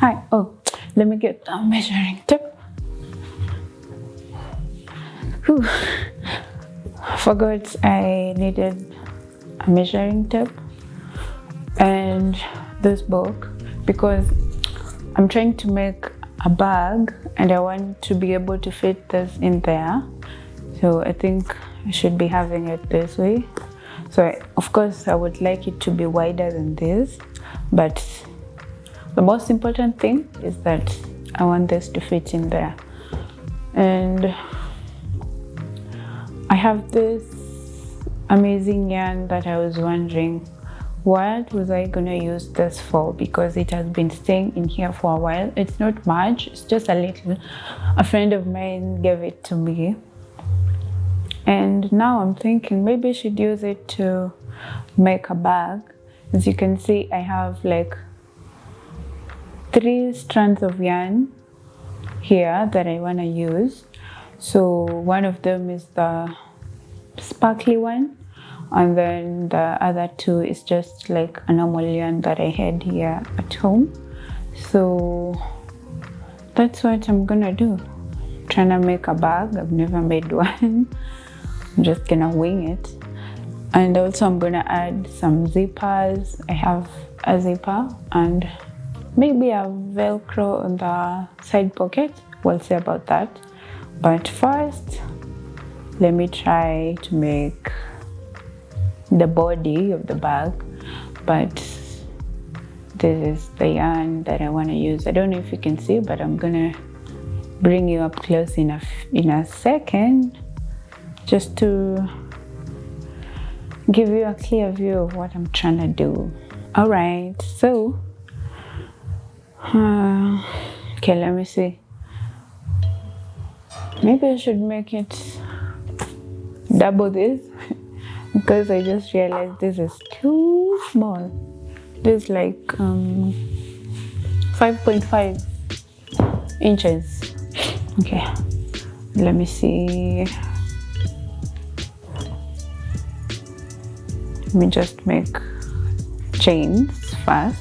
Hi. Oh, let me get a measuring tape. Whew. Forgot I needed a measuring tape and this book because I'm trying to make a bag and I want to be able to fit this in there. So I think I should be having it this way. So of course I would like it to be wider than this, but the most important thing is that I want this to fit in there. And I have this amazing yarn that I was wondering what was I gonna use this for, because it has been staying in here for a while. It's not much, it's just a little. A friend of mine gave it to me and now I'm thinking maybe I should use it to make a bag. As you can see, I have like 3 strands of yarn here that I want to use. So one of them is the sparkly one, and then the other 2 is just like a normal yarn that I had here at home. So that's what I'm gonna do. I'm trying to make a bag. I've never made one. I'm just gonna wing it. And also I'm gonna add some zippers. I have a zipper and maybe a velcro on the side pocket. We'll see about that. But first, let me try to make the body of the bag. But this is the yarn that I want to use. I don't know if you can see, but I'm gonna bring you up close in a second, just to give you a clear view of what I'm trying to do. All right, so okay, let me see. Maybe I should make it double this because I just realized this is too small. This is like 5.5 inches. Okay, let me see. Let me just make chains first.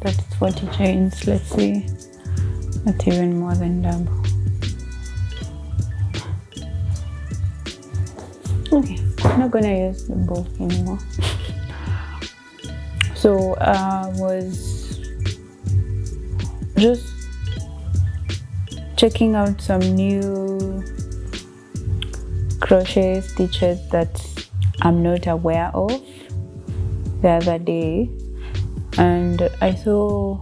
That's 40 chains. Let's see, that's even more than double. Okay, I'm not gonna use the book anymore. So I was just checking out some new crochet stitches that I'm not aware of the other day, and I saw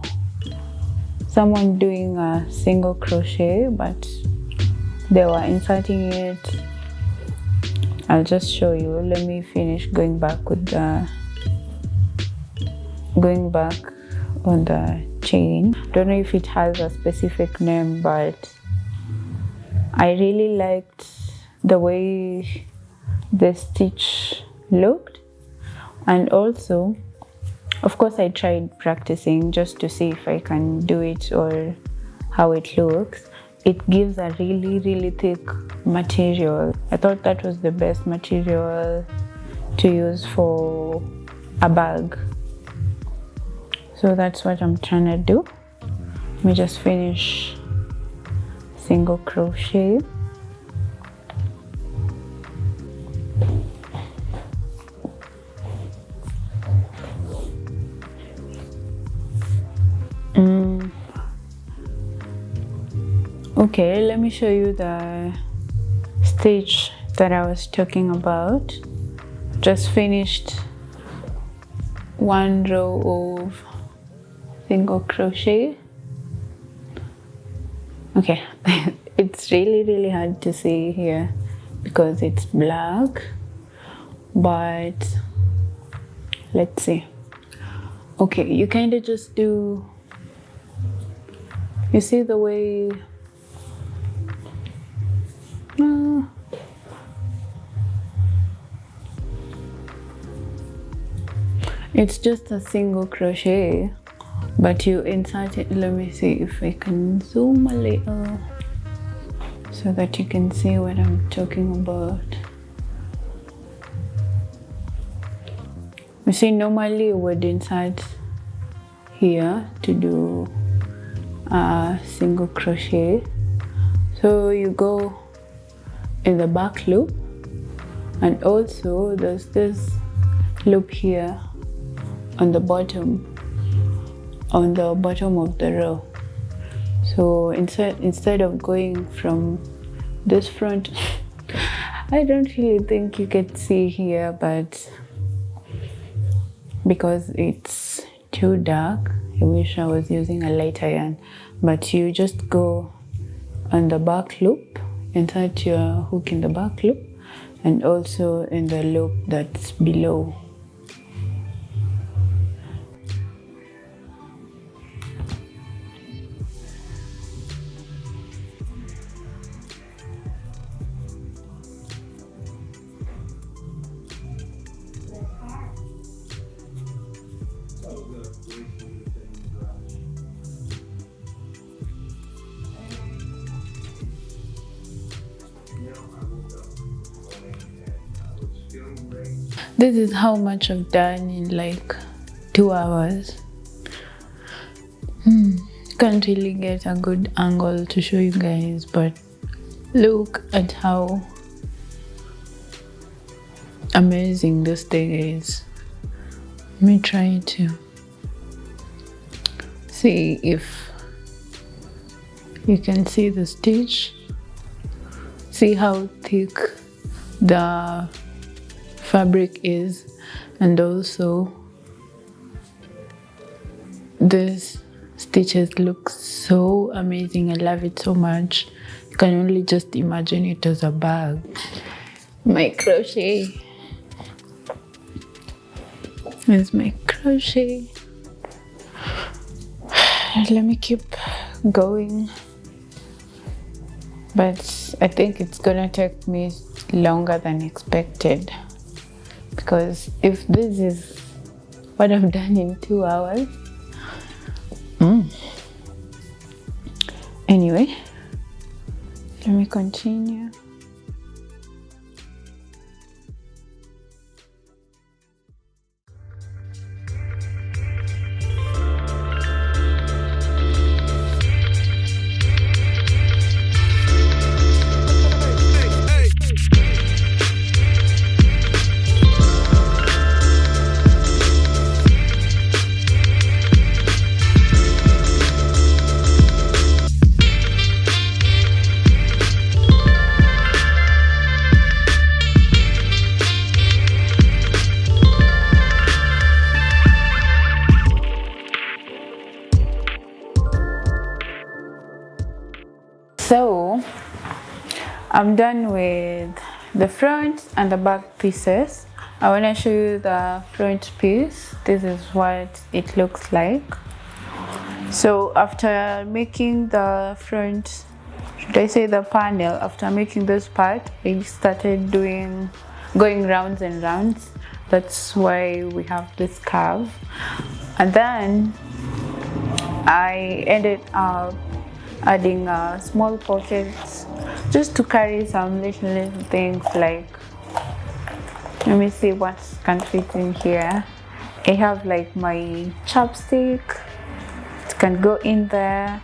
someone doing a single crochet, but they were inserting it. I'll just show you. Let me finish going back on the chain. Don't know if it has a specific name, but I really liked the way the stitch looked. And also, of course, I tried practicing just to see if I can do it or how it looks. It gives a really thick material. I thought that was the best material to use for a bag. So that's what I'm trying to do. Let me just finish single crochet. Okay, let me show you the stitch that I was talking about. Just finished one row of single crochet. Okay, it's really hard to see here because it's black, but let's see. Okay, you kind of just do, you see the way it's just a single crochet, but you insert it. Let me see if I can zoom a little. so that you can see what I'm talking about. You see, normally you would insert here to do a single crochet, so you go in the back loop, and also there's this loop here on the bottom of the row. So instead of going from this front I don't really think you can see here, but because it's too dark, I wish I was using a lighter yarn. But you just go on the back loop, insert your hook in the back loop, and also in the loop that's below. This is how much I've done in like 2 hours. Can't really get a good angle to show you guys, but look at how amazing this thing is. Let me try to see if you can see the stitch. See how thick the fabric is, and also this stitches look so amazing. I love it so much. You can only just imagine it as a bag. My crochet. Here's my crochet. Let me keep going, but I think it's gonna take me longer than expected, because if this is what I've done in 2 hours, anyway, let me continue. So I'm done with the front and the back pieces. I want to show you the front piece. This is what it looks like. So after making the front, should I say the panel, after making this part, I started going rounds and rounds. That's why we have this curve. And then I ended up adding small pockets just to carry some little things, like, let me see what can fit in here. I have like my chopstick, it can go in there,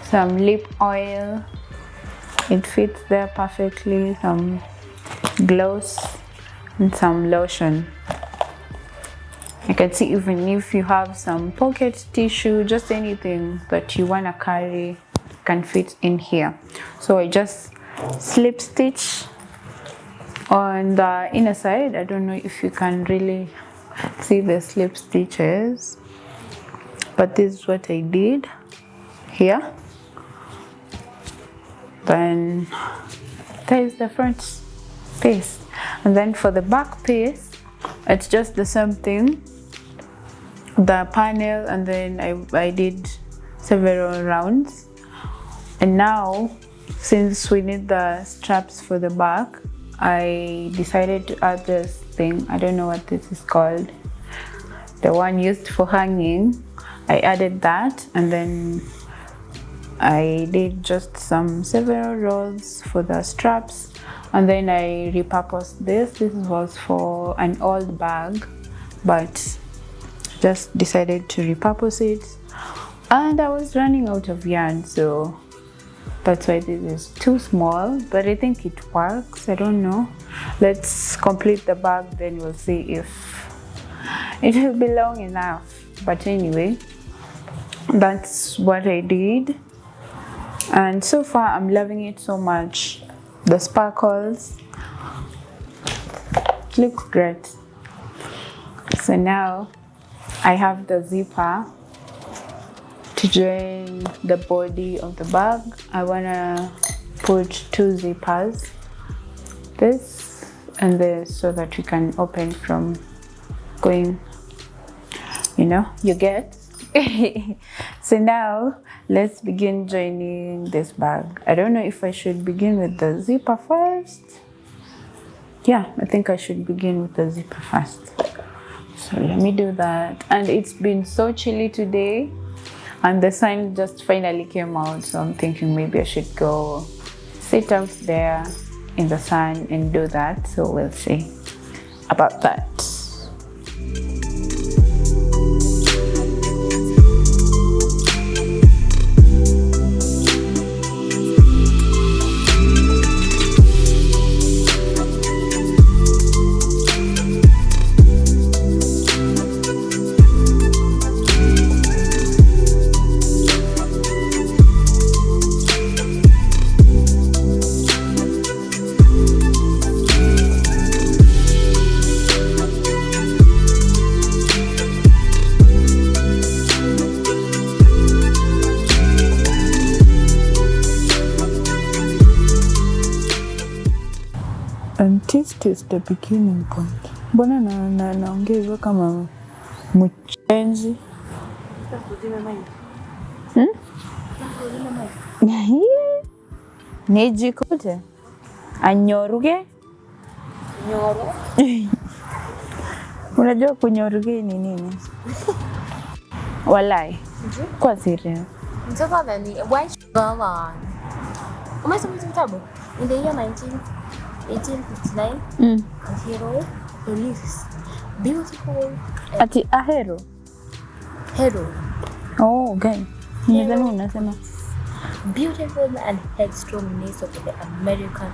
some lip oil, it fits there perfectly, some gloss and some lotion. You can see even if you have some pocket tissue, just anything that you want to carry can fit in here. So I just slip stitch on the inner side. I don't know if you can really see the slip stitches, but this is what I did here. Then there is the front piece, and then for the back piece, it's just the same thing, the panel, and then I did several rounds. And now, since we need the straps for the back, I decided to add this thing. I don't know what this is called, the one used for hanging. I added that, and then I did just several rolls for the straps, and then I repurposed this. This was for an old bag, but just decided to repurpose it, and I was running out of yarn, so that's why this is too small, but I think it works. I don't know. Let's complete the bag, then we'll see if it will be long enough. But anyway, that's what I did, and so far I'm loving it so much. The sparkles look great. So now I have the zipper to join the body of the bag. I wanna put 2 zippers, this and this, so that we can open from going, you get. So now let's begin joining this bag. I don't know if I should begin with the zipper first. Yeah, I think I should begin with the zipper first. So let me do that. And it's been so chilly today, and the sun just finally came out, so I'm thinking maybe I should go sit out there in the sun and do that. So we'll see about that. And this is the beginning point. Mbona naongea hivyo kama mchenzi? Nijikute anyoruge. Nyoro? Unajua kunyoruge ni nini? Walai. Kwa serious. Mtoto ni why girl on. Umesoma kitabu? In the year 1859, a hero released beautiful. Ati a hero? Hero. Oh, okay. Nidhani unasema Beautiful and headstrong niece of the American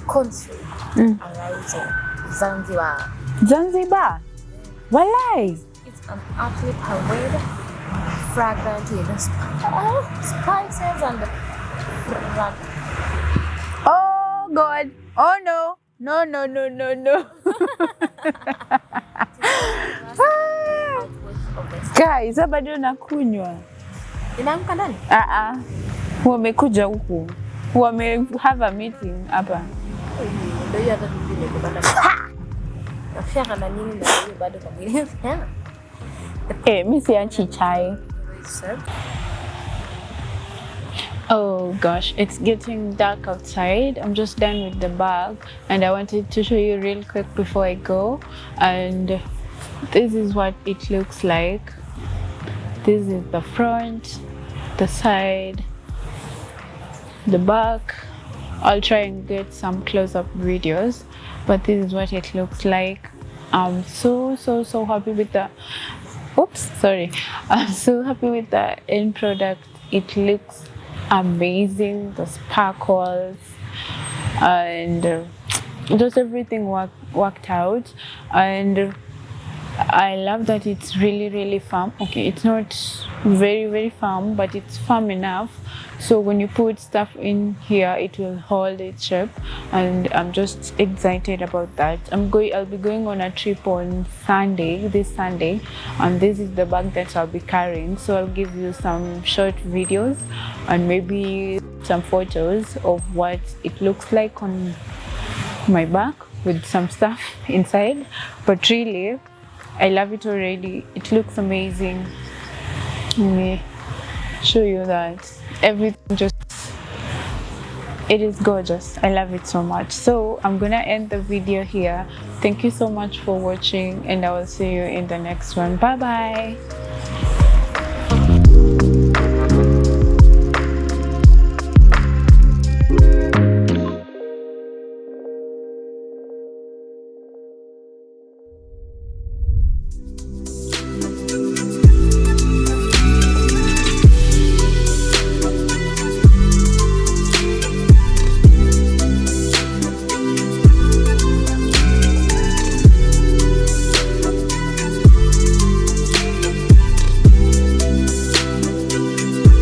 country arising Zanzibar. Zanzibar? Walai. It's an earthly parade, fragrant with spices and Oh God. Oh no. No. Guys, bado nakunywa. Inaamka ndani? Wamekuja huku. Wame have a meeting hapa. Ndio hata vile kubanda. Nafika na nini na hiyo bado kwa mwili. Mimi siachi chai. Oh gosh, it's getting dark outside. I'm just done with the bag, and I wanted to show you real quick before I go. And this is what it looks like. This is the front, the side, the back. I'll try and get some close-up videos, but this is what it looks like. I'm so happy with the I'm so happy with the end product. It looks amazing, the sparkles, and just everything worked out. And I love that it's really firm. Okay, it's not very firm, but it's firm enough, so when you put stuff in here it will hold its shape, and I'm just excited about that. I'll be going on a trip on this Sunday, and this is the bag that I'll be carrying, so I'll give you some short videos and maybe some photos of what it looks like on my back with some stuff inside. But really, I love it already. It looks amazing. Let me show you that. Everything it is gorgeous. I love it so much. So I'm gonna end the video here. Thank you so much for watching, and I will see you in the next one. Bye bye.